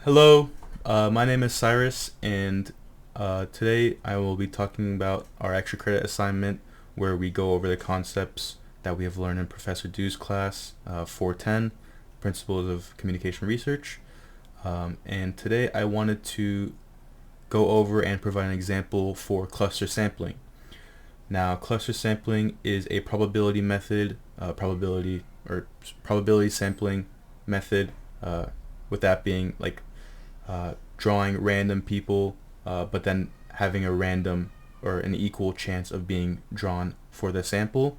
Hello, my name is Cyrus, and today I will be talking about our extra credit assignment where we go over the concepts that we have learned in Professor Dew's class 410, Principles of Communication Research. And today I wanted to go over and provide an example for cluster sampling. Now, cluster sampling is a probability method, probability sampling method, with that being like drawing random people, but then having a random or an equal chance of being drawn for the sample.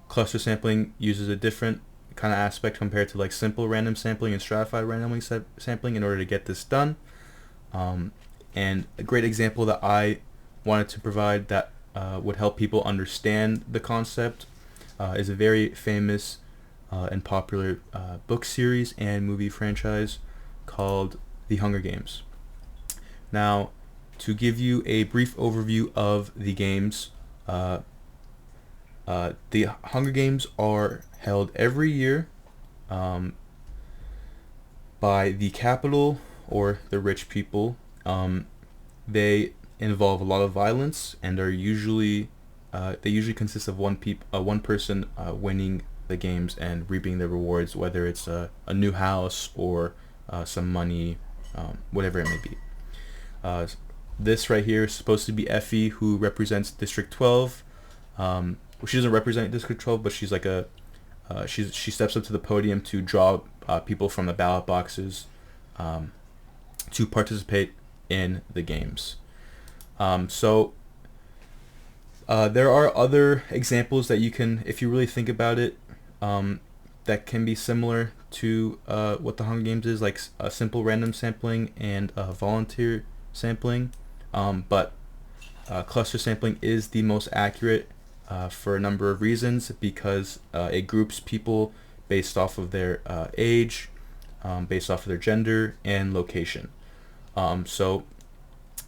Cluster sampling uses a different kind of aspect compared to like simple random sampling and stratified randomly sampling in order to get this done. And a great example that I wanted to provide that would help people understand the concept is a very famous and popular book series and movie franchise called The Hunger Games. Now, to give you a brief overview of the games, the Hunger Games are held every year by the capital or the rich people. They involve a lot of violence and are usually they usually consist of one person winning the games and reaping the rewards, whether it's a new house or some money, whatever it may be. This right here is supposed to be Effie, who represents District 12. She doesn't represent District 12, but she's like she steps up to the podium to draw people from the ballot boxes to participate in the games. So there are other examples that you can, if you really think about it, that can be similar to what the Hunger Games is, like simple random sampling and volunteer sampling. But cluster sampling is the most accurate for a number of reasons, because it groups people based off of their age, based off of their gender and location. So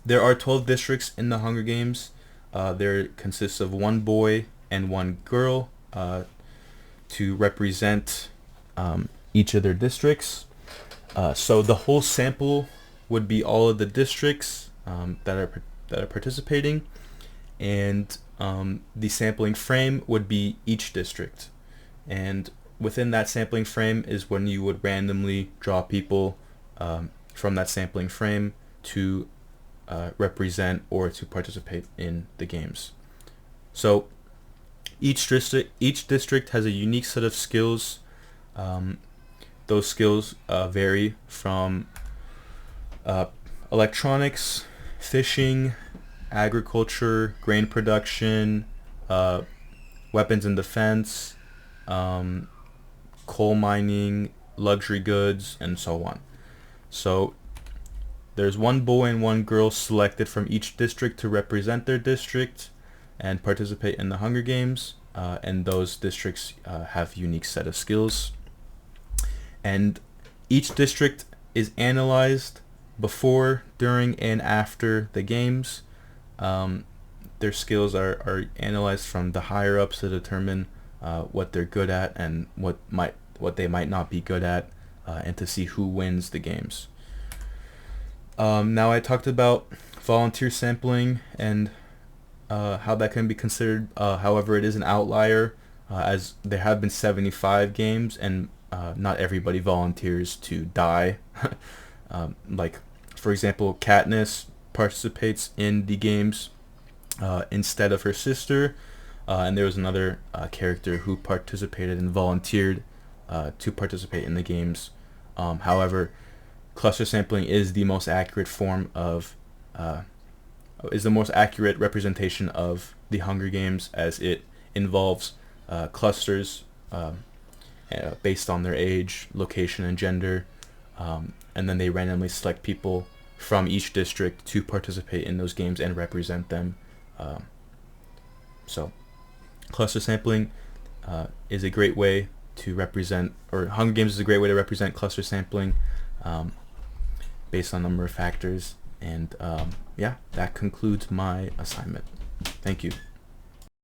there are 12 districts in the Hunger Games. There consists of one boy and one girl to represent each of their districts. So the whole sample would be all of the districts that are participating, and the sampling frame would be each district. And within that sampling frame is when you would randomly draw people from that sampling frame to represent or to participate in the games. So each district has a unique set of skills. Those skills vary from electronics, fishing, agriculture, grain production, weapons and defense, coal mining, luxury goods, and so on. So there's one boy and one girl selected from each district to represent their district and participate in the Hunger Games, and those districts have unique set of skills. And each district is analyzed before, during, and after the games. Their skills are analyzed from the higher ups to determine what they're good at and what they might not be good at, and to see who wins the games. Now I talked about volunteer sampling and how that can be considered. However, it is an outlier, as there have been 75 games and not everybody volunteers to die. Like, for example, Katniss participates in the games instead of her sister, and there was another character who participated and volunteered to participate in the games. However, cluster sampling is the most accurate representation of the Hunger Games, as it involves clusters based on their age, location, and gender, and then they randomly select people from each district to participate in those games and represent them. So cluster sampling is a great way to represent, or Hunger Games is a great way to represent cluster sampling based on a number of factors. And yeah, that concludes my assignment. Thank you.